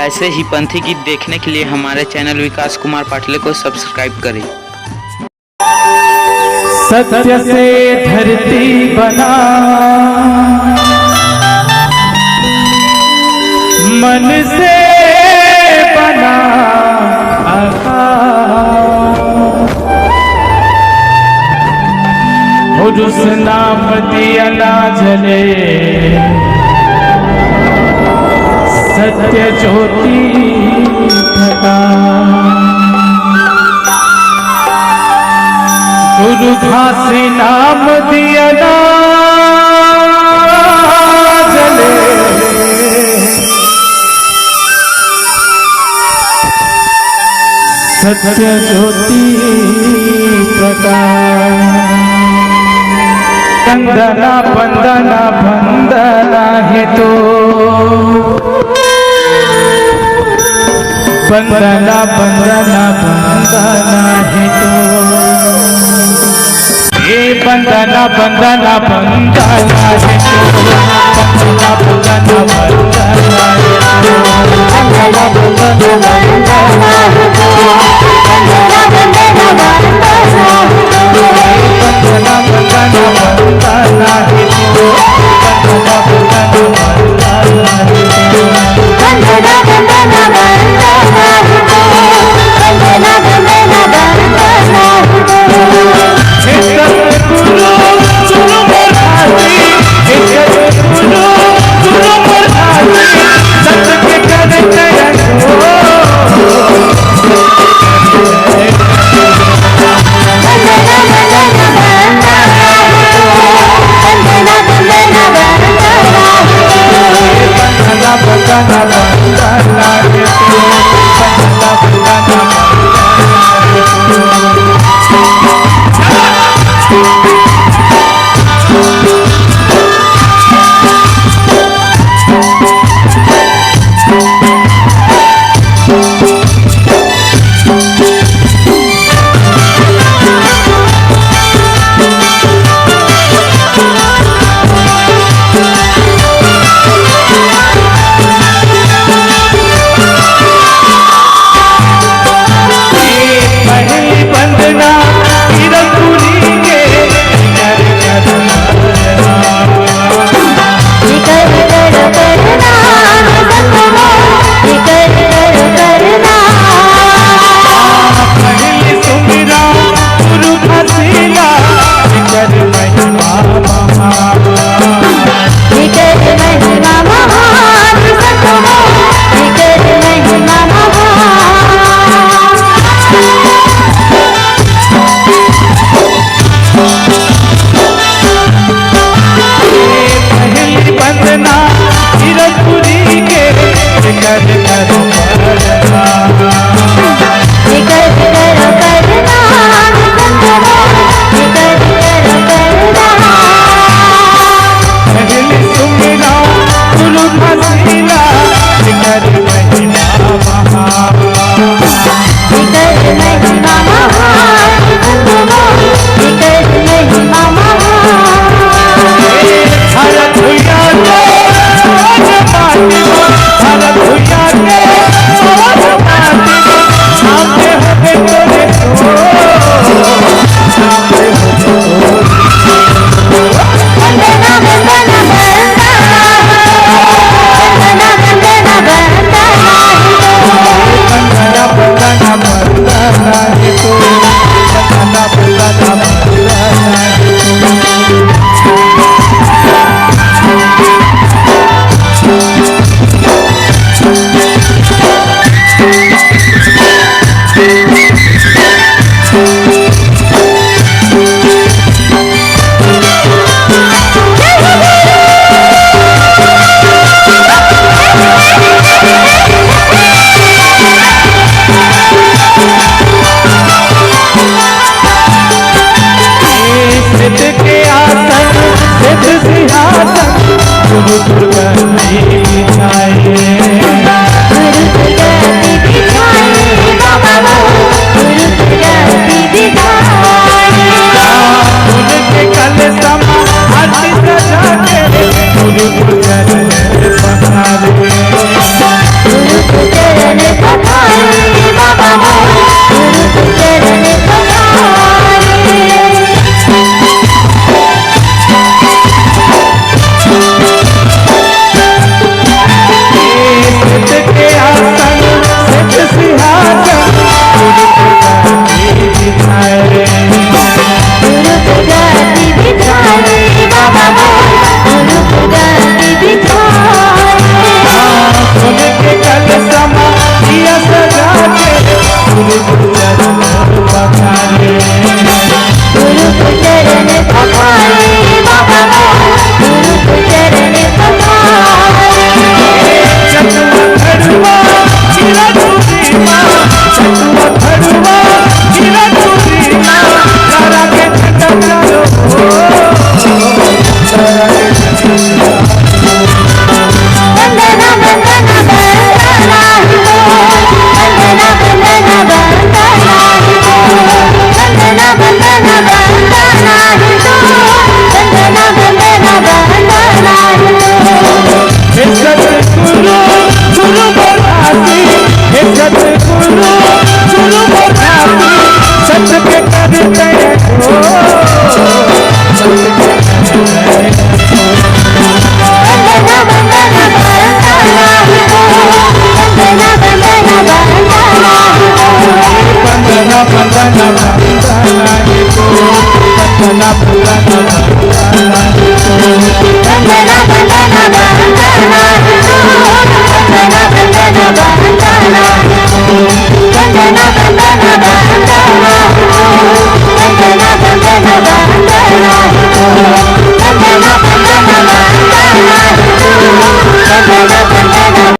ऐसे ही पंथी गीत देखने के लिए हमारे चैनल विकास कुमार पाटिल को सब्सक्राइब करें। सत्य से धरती बना, मन से बना और उस नाम दिया ना जले, सत्य ज्योति गुरु घासी नाम दिया ना जले, सत्य ज्योति प्रकाश। बंदना बंदना बंदना है तो, बंदना बंदना बंदना है तो, ये बंदना बंदना बंदना है तो, बंदना बंदना बंदना है तो, बंदना बंदना बंदना है तो, बंदना बंदना बंदना है तो, बंदना बंदना बंदना है तो, बंदना बंदना बंदना है तो, बंदना बंदना बंदना है तो, बंदना बंदना बंदना है तो। हे सतगुरु सुनो मुरारी, हे सतगुरु सुनो मुरारी, सत्य के कर चरण हो। भारत भैया बंदना